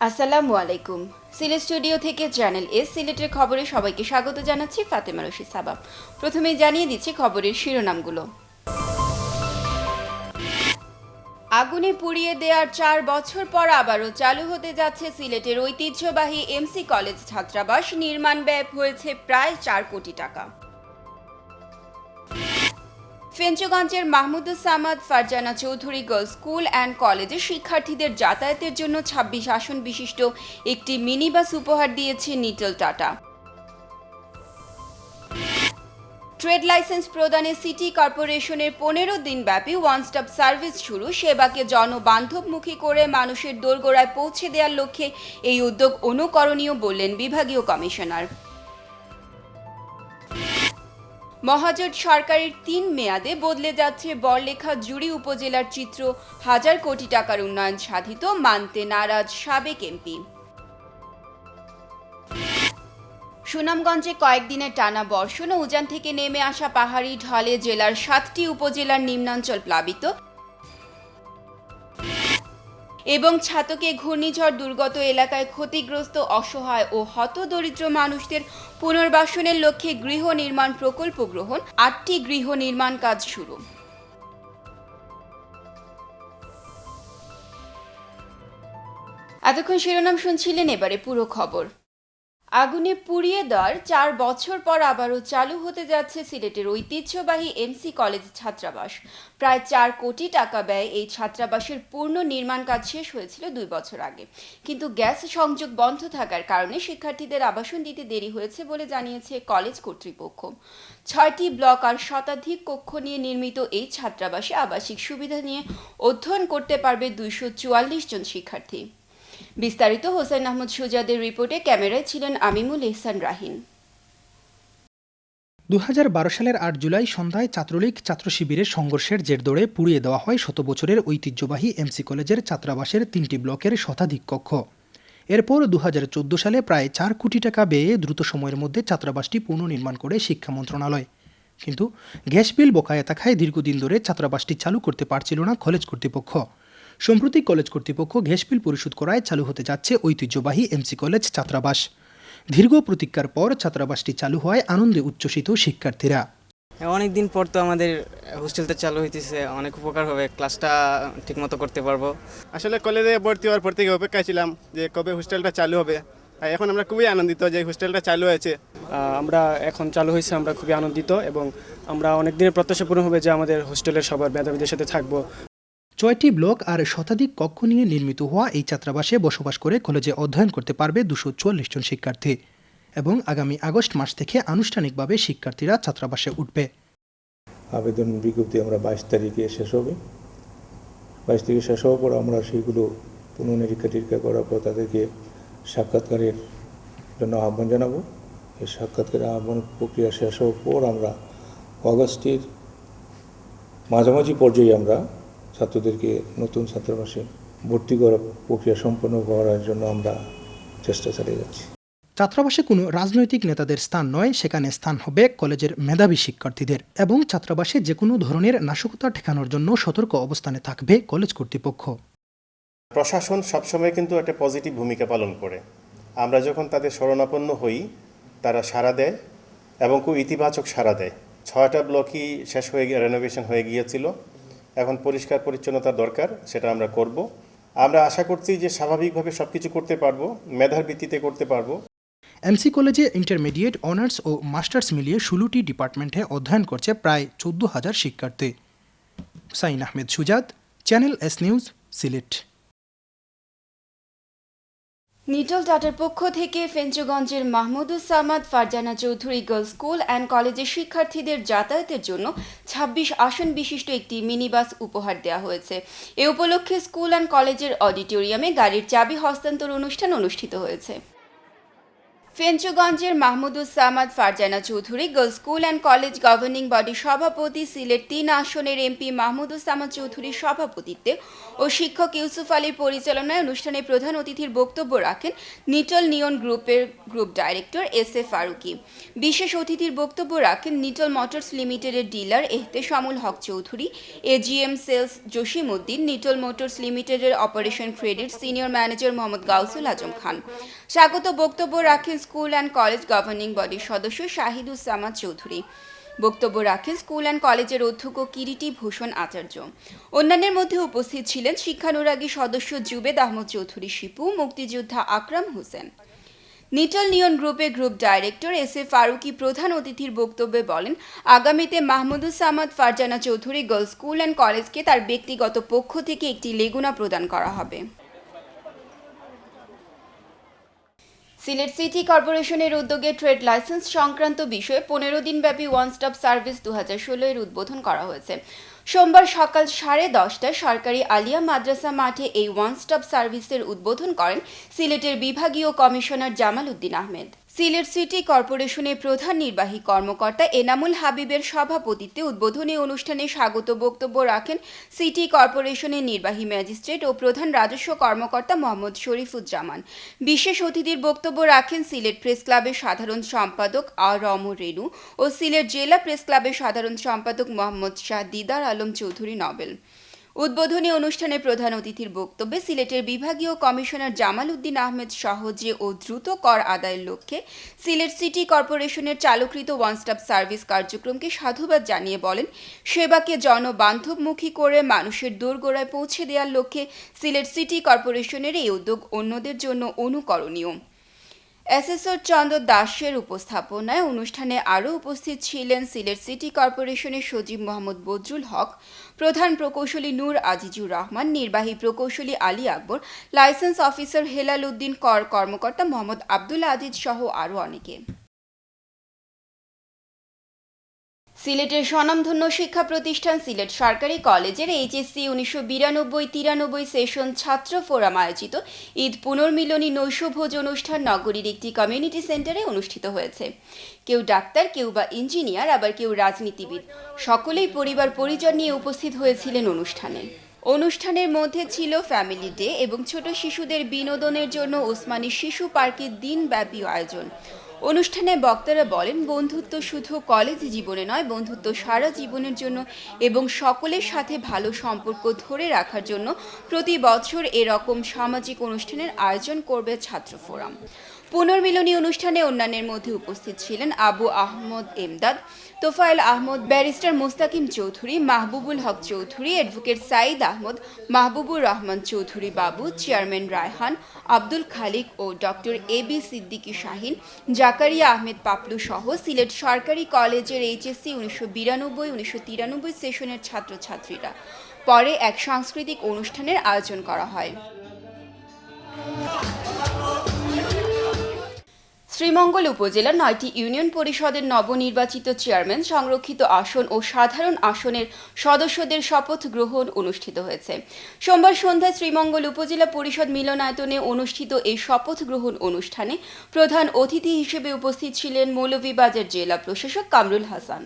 আসসালামু আলাইকুম। সিলেট স্টুডিও থেকে চ্যানেল এস সিলেটের খবরে সবাইকে স্বাগত জানাচ্ছি ফাতেমা রশিদ সাবা। প্রথমেই জানিয়ে দিচ্ছি খবরের শিরোনামগুলো। আগুনে পুড়িয়ে দেওয়ার 4 বছর পর আবারও চালু হতে যাচ্ছে সিলেটের ঐতিহ্যবাহী এমসি কলেজ ছাত্রাবাস। নির্মাণ ব্যয় হয়েছে প্রায় 4 কোটি টাকা। ফেঞ্চগঞ্জের Mahmuduzzaman Farzana Chowdhury girls school and কলেজে শিক্ষার্থীদের যাতায়াতের জন্য 26 আসন বিশিষ্ট একটি মিনি বাস উপহার দিয়েছে নিটল টাটা। ট্রেড লাইসেন্স প্রদানে সিটি কর্পোরেশনের 15 দিনব্যাপী ওয়ান স্টপ সার্ভিস শুরু। সেবাকে জনবান্ধবমুখী করে মানুষের দোরগোড়ায় পৌঁছে দেওয়ার লক্ষ্যে এই উদ্যোগ অনুকরণীয় বললেন বিভাগীয় কমিশনার। মহাজোট সরকারের 3 মেয়াদে বদলে যাচ্ছে বড়লেখা জুড়ি উপজেলার চিত্র। 1000 কোটি টাকার উন্নয়ন সাধিত, মানতে নারাজ সাবেক এমপি। সুনামগঞ্জে কয়েকদিনের টানা বর্ষণ ও উজান থেকে নেমে আসা পাহাড়ি ঢলে জেলার 7টি উপজেলার নিম্নাঞ্চল প্লাবিত এবং ছাতকে ঘূর্ণিঝড় দুর্গত এলাকায় ক্ষতিগ্রস্ত অসহায় ও হতদরিদ্র মানুষদের পুনর্বাসনের লক্ষ্যে গৃহ নির্মাণ প্রকল্প গ্রহণ। 8টি গৃহ নির্মাণ কাজ শুরু। এতক্ষণ শিরোনাম শুনছিলেন, এবারে পুরো খবর। আগুনে পুড়িয়ে দেওয়ার 4 বছর পর আবারও চালু হতে যাচ্ছে সিলেটের ঐতিহ্যবাহী এমসি কলেজ ছাত্রাবাস। প্রায় 4 কোটি টাকা ব্যয়ে এই ছাত্রাবাসের পূর্ণ নির্মাণ কাজ শেষ হয়েছিল 2 বছর আগে, কিন্তু গ্যাস সংযোগ বন্ধ থাকার কারণে শিক্ষার্থীদের আবাসন দিতে দেরি হয়েছে বলে জানিয়েছে কলেজ কর্তৃপক্ষ। 6টি ব্লক আর শতাধিক কক্ষ নিয়ে নির্মিত এই ছাত্রাবাসে আবাসিক সুবিধা নিয়ে অধ্যয়ন করতে পারবে 244 জন শিক্ষার্থী। বিস্তারিত হোসেন আহমদ সুজাদের রিপোর্টে, ক্যামেরায় ছিলেন আমিমুল ইহসান রাহিন। 2012 সালের 8 জুলাই সন্ধ্যায় ছাত্রলীগ ছাত্র শিবিরের সংঘর্ষের জের ধরে পুড়িয়ে দেওয়া হয় 100 বছরের ঐতিহ্যবাহী এমসি কলেজের ছাত্রাবাসের 3টি ব্লকের শতাধিক কক্ষ। এরপর 2014 সালে প্রায় 4 কোটি টাকা ব্যয়ে দ্রুত সময়ের মধ্যে ছাত্রাবাসটি পুনর্নির্মাণ করে শিক্ষা মন্ত্রণালয়, কিন্তু গ্যাস বিল বকেয়া থাকায় দীর্ঘদিন ধরে ছাত্রাবাসটি চালু করতে পারছিল না কলেজ কর্তৃপক্ষ। সম্প্রতি কলেজ কর্তৃপক্ষ গ্যাস বিল পরিশোধ করায় চালু হতে যাচ্ছে ঐতিহ্যবাহী এমসি কলেজ ছাত্রাবাস। দীর্ঘ প্রতীক্ষার পর ছাত্রাবাসটি চালু হওয়ায় আনন্দে উচ্ছ্বসিত শিক্ষার্থীরা। অনেক দিন পর তো আমাদের হোস্টেলটা চালু হইতেছে, অনেক উপকার হবে, ক্লাসটা ঠিকমতো করতে পারবো। আসলে কলেজে ভর্তি হওয়ার পর থেকে অপেক্ষায় ছিলাম যে কবে হোস্টেলটা চালু হবে। আর এখন আমরা খুবই আনন্দিত যে হোস্টেলটা চালু হয়েছে। আমরা এখন চালু হয়েছে, আমরা খুবই আনন্দিত এবং আমরা অনেক দিনের প্রত্যাশা পূরণ হবে যে আমাদের হোস্টেলের সবার মেধাবীদের সাথে থাকবো। 6টি ব্লক আর শতাধিক কক্ষ নিয়ে নির্মিত হওয়া এই ছাত্রাবাসে বসবাস করে কলেজে অধ্যয়ন করতে পারবে 244 জন শিক্ষার্থী এবং আগামী আগস্ট মাস থেকে আনুষ্ঠানিকভাবে শিক্ষার্থীরা ছাত্রাবাসে উঠবে। আবেদন বিজ্ঞপ্তি আমরা 22 তারিখে শেষ হবে। 22 তারিখে শেষ হওয়ার পর আমরা সেইগুলো পুনঃনিরীক্ষা করার পর তাদেরকে সাক্ষাৎকারের জন্য আহ্বান জানাবো। এই সাক্ষাৎকারের আহ্বান প্রক্রিয়া শেষ হওয়ার পর আমরা অগাস্টের মাঝামাঝি পর্যায়ে আমরা ছাত্রদেরকে নতুন ছাত্রাবাসে ভর্তি করার প্রক্রিয়া সম্পন্ন করার জন্য আমরা চেষ্টা চালিয়ে যাচ্ছি। ছাত্রাবাসে কোনো রাজনৈতিক নেতাদের স্থান নয়, সেখানে স্থান হবে কলেজের মেধাবী শিক্ষার্থীদের এবং ছাত্রাবাসে যে কোনো ধরনের নাশকতা ঠেকানোর জন্য সতর্ক অবস্থানে থাকবে কলেজ কর্তৃপক্ষ। প্রশাসন সবসময় কিন্তু একটা পজিটিভ ভূমিকা পালন করে। আমরা যখন তাদের শরণাপন্ন হই তারা সাড়া দেয় এবং খুব ইতিবাচক সাড়া দেয়। 6টা ব্লকই শেষ হয়ে গিয়ে রেনোভেশন হয়ে গিয়েছিল, এখন পরিষ্কার পরিচ্ছন্নতার দরকার, সেটা আমরা করব। আমরা আশা করছি যে স্বাভাবিকভাবে সব কিছু করতে পারবো, মেধার ভিত্তিতে করতে পারবো। এমসি কলেজে ইন্টারমিডিয়েট, অনার্স ও মাস্টার্স মিলিয়ে 16টি ডিপার্টমেন্টে অধ্যয়ন করছে প্রায় 14,000 শিক্ষার্থী। Hussain Ahmed Sujad, channel S news, Sylhet. Nitol টাটার পক্ষ থেকে ফেঞ্চগঞ্জের Mahmuduzzaman Farzana Chowdhury girls school and কলেজের শিক্ষার্থীদের যাতায়াতের জন্য 26 আসন বিশিষ্ট একটি মিনি বাস উপহার দেওয়া হয়েছে। এ উপলক্ষে স্কুল অ্যান্ড কলেজের অডিটোরিয়ামে গাড়ির চাবি হস্তান্তর অনুষ্ঠান অনুষ্ঠিত হয়েছে। ফেঞ্চুগঞ্জের Mahmuduzzaman Farzana Chowdhury girls school and college governing body সভাপতি, সিলেট ৩ আসনের এমপি মাহমুদুজ্জামান চৌধুরীর সভাপতিত্বে ও শিক্ষক ইউসুফ আলীর পরিচালনায় অনুষ্ঠানে প্রধান অতিথির বক্তব্য রাখেন নিটল নিয়ন গ্রুপের গ্রুপ ডাইরেক্টর এস.এ. ফারুকী। বিশেষ অতিথির বক্তব্য রাখেন নিটল মোটরস লিমিটেডের dealer Ehteshamul Haque Chowdhury, AGM sales Jasimuddin, Nitol motors লিমিটেডের operation credit senior manager Mohammad Gausul Azam Khan. স্বাগত বক্তব্য রাখেন স্কুল অ্যান্ড কলেজ গভর্নিং বডির সদস্য শাহিদুজ্জামান চৌধুরী। বক্তব্য রাখেন স্কুল অ্যান্ড কলেজের অধ্যক্ষ কিরিটি ভূষণ আচার্য। অন্যান্যের মধ্যে উপস্থিত ছিলেন শিক্ষানুরাগী সদস্য জুবেদ আহমদ চৌধুরী শিপু, মুক্তিযোদ্ধা আকরাম হোসেন। নিটল নিয়ন গ্রুপের গ্রুপ ডাইরেক্টর এস.এ. ফারুকী প্রধান অতিথির বক্তব্যে বলেন, আগামীতে Mahmuduzzaman Farzana Chowdhury girls school and কলেজকে তার ব্যক্তিগত পক্ষ থেকে একটি লেগুনা প্রদান করা হবে। সিলেট সিটি কর্পোরেশনের উদ্যোগে ট্রেড লাইসেন্স সংক্রান্ত বিষয়ে 15 দিনব্যাপী ওয়ান স্টপ সার্ভিস 2016 এর উদ্বোধন করা হয়েছে। সোমবার সকাল 10:30টায় সরকারি আলিয়া মাদ্রাসা মাঠে এই ওয়ান স্টপ সার্ভিসের উদ্বোধন করেন সিলেটের বিভাগীয় কমিশনার জামাল উদ্দিন আহমেদ। সিলেট সিটি কর্পোরেশনের প্রধান নির্বাহী কর্মকর্তা এনামুল হাবিবের সভাপতিত্বে উদ্বোধনী অনুষ্ঠানে স্বাগত বক্তব্য রাখেন সিটি কর্পোরেশনের নির্বাহী ম্যাজিস্ট্রেট ও প্রধান রাজস্ব কর্মকর্তা মোহাম্মদ শরীফুজ্জামান। বিশেষ অতিথির বক্তব্য রাখেন সিলেট প্রেস ক্লাবের সাধারণ সম্পাদক রম রেণু ও সিলেট জেলা প্রেস ক্লাবের সাধারণ সম্পাদক মোহাম্মদ শাহ দিদার আলম চৌধুরী নবেল। উদ্বোধনী অনুষ্ঠানে প্রধান অতিথির বক্তব্যে সিলেটের বিভাগীয় কমিশনার জামাল উদ্দিন আহমেদ সহজে ও দ্রুত কর আদায়ের লক্ষ্যে সিলেট সিটি কর্পোরেশনের চালুকৃত ওয়ান স্টপ সার্ভিস কার্যক্রমকে সাধুবাদ জানিয়ে বলেন, সেবাকে জনবান্ধবমুখী করে মানুষের দোরগোড়ায় পৌঁছে দেওয়ার লক্ষ্যে সিলেট সিটি কর্পোরেশনের এই উদ্যোগ অন্যদের জন্য অনুকরণীয়। এসএসআর চন্দ্র দাসের উপস্থাপনায় অনুষ্ঠানে আরও উপস্থিত ছিলেন সিলেট সিটি কর্পোরেশনের সচিব মোহাম্মদ বদরুল হক, প্রধান প্রকৌশলী নূর আজিজুর রহমান, নির্বাহী প্রকৌশলী আলী আকবর, লাইসেন্স অফিসার হেলাল উদ্দিন, কর কর্মকর্তা মোহাম্মদ আব্দুল আজিজ সহ আরও অনেকে। সিলেটের স্বনামধন্য শিক্ষা প্রতিষ্ঠান সিলেট সরকারি কলেজের এইচএসসি 1992-93 সেশন ছাত্র ফোরাম আয়োজিত ঈদ পুনর্মিলনী নৈশভোজ অনুষ্ঠান নগরীর একটি কমিউনিটি সেন্টারে অনুষ্ঠিত হয়েছে। কেউ ডাক্তার, কেউ বা ইঞ্জিনিয়ার, আবার কেউ রাজনীতিবিদ, সকলেই পরিবার পরিজন নিয়ে উপস্থিত হয়েছিলেন অনুষ্ঠানে। অনুষ্ঠানের মধ্যে ছিল ফ্যামিলি ডে এবং ছোট শিশুদের বিনোদনের জন্য ওসমানী শিশু পার্কের দিনব্যাপী আয়োজন। অনুষ্ঠানে বক্তারা বলেন, বন্ধুত্ব শুধু কলেজ জীবনে নয়, বন্ধুত্ব সারা জীবনের জন্য এবং সকলের সাথে ভালো সম্পর্ক ধরে রাখার জন্য প্রতি বছর এরকম সামাজিক অনুষ্ঠানের আয়োজন করবে ছাত্র ফোরাম। পুনর্মিলনী অনুষ্ঠানে অন্যান্যের মধ্যে উপস্থিত ছিলেন আবু আহমদ এমদাদ, তোফায়েল আহমদ, ব্যারিস্টার মুস্তাকিম চৌধুরী, মাহবুবুল হক চৌধুরী, অ্যাডভোকেট সাঈদ আহমদ, মাহবুবুর রহমান চৌধুরী বাবু, চেয়ারম্যান রায়হান, আব্দুল খালিক ও ডক্টর এবি সিদ্দিকী শাহিন, জাকারিয়া আহমেদ পাপলু সহ সিলেট সরকারি কলেজের এইচএসসি 1992-93 সেশনের ছাত্রছাত্রীরা। পরে এক সাংস্কৃতিক অনুষ্ঠানের আয়োজন করা হয়। শ্রীমঙ্গল উপজেলার 9টি ইউনিয়ন পরিষদের নবনির্বাচিত চেয়ারম্যান, সংরক্ষিত আসন ও সাধারণ আসনের সদস্যদের শপথ গ্রহণ অনুষ্ঠিত হয়েছে। সোমবার সন্ধ্যায় শ্রীমঙ্গল উপজেলা পরিষদ মিলনায়তনে অনুষ্ঠিত এই শপথ গ্রহণ অনুষ্ঠানে প্রধান অতিথি হিসেবে উপস্থিত ছিলেন মৌলভীবাজার জেলা প্রশাসক কামরুল হাসান।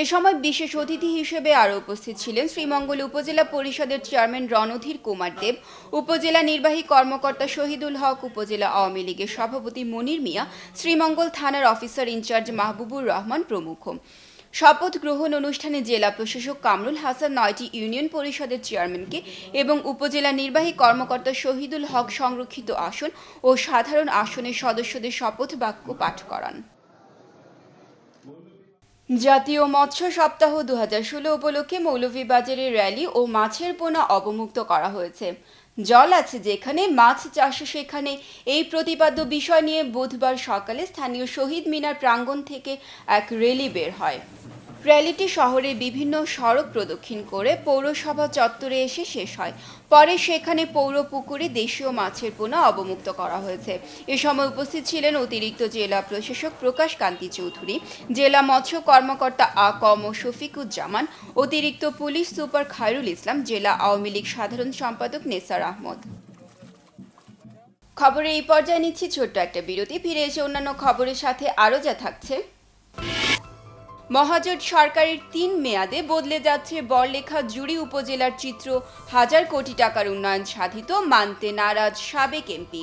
এ সময় বিশেষ অতিথি হিসেবে আরও উপস্থিত ছিলেন শ্রীমঙ্গল উপজেলা পরিষদের চেয়ারম্যান রণধীর কুমার দেব, উপজেলা নির্বাহী কর্মকর্তা শহীদুল হক, উপজেলা আওয়ামী লীগের সভাপতি মনির মিয়া, শ্রীমঙ্গল থানার অফিসার ইনচার্জ মাহবুবুর রহমান প্রমুখ। শপথ গ্রহণ অনুষ্ঠানে জেলা প্রশাসক কামরুল হাসান 9টি ইউনিয়ন পরিষদের চেয়ারম্যানকে এবং উপজেলা নির্বাহী কর্মকর্তা শহীদুল হক সংরক্ষিত আসন ও সাধারণ আসনের সদস্যদের শপথ বাক্য পাঠ করান। জাতীয় মৎস্য সপ্তাহ 2016 উপলক্ষে মৌলভীবাজারে র্যালি ও মাছের পোনা অবমুক্ত করা হয়েছে। জল আছে যেখানে, মাছ চাষ সেখানে, এই প্রতিপাদ্য বিষয় নিয়ে বুধবার সকালে স্থানীয় শহীদ মিনার প্রাঙ্গণ থেকে এক র্যালি বের হয়। র্যালিটি শহরের বিভিন্ন সড়ক প্রদক্ষিণ করে পৌরসভা চত্বরে এসে শেষ হয়। পরে সেখানে পৌর পুকুরে দেশীয় মাছের পোনা অবমুক্ত করা হয়েছে। এ সময় উপস্থিত ছিলেন অতিরিক্ত জেলা প্রশাসক প্রকাশ কান্তি চৌধুরী, জেলা মৎস্য কর্মকর্তা আ.ক.ম শফিকুজ্জামান, অতিরিক্ত পুলিশ সুপার খায়রুল ইসলাম, জেলা আওয়ামী লীগ সাধারণ সম্পাদক নেসার আহমদ। খবরে এই পর্যায়ে নিচ্ছি ছোট্ট একটা বিরতি, ফিরে এসে অন্যান্য খবরের সাথে আরও যা থাকছে। মহাজোট সরকারের 3 মেয়াদে বদলে যাচ্ছে বড়লেখা জুড়ি উপজেলার চিত্র, 1000 কোটি টাকার উন্নয়ন সাধিত, মানতে নারাজ সাবেক এমপি।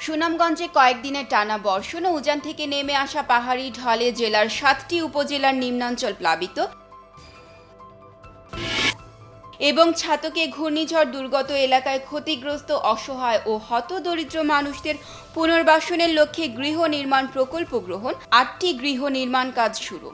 সুনামগঞ্জে কয়েকদিনের টানা বর্ষণ ও উজান থেকে নেমে আসা পাহাড়ি ঢলে জেলার 7টি উপজেলার নিম্নাঞ্চল প্লাবিত এবং ছাতকে ঘূর্ণিঝড় দুর্গত এলাকায় ক্ষতিগ্রস্ত অসহায় ও হতদরিদ্র মানুষদের পুনর্বাসনের লক্ষ্যে গৃহ নির্মাণ প্রকল্প গ্রহণ, 8টি গৃহ নির্মাণ কাজ শুরু।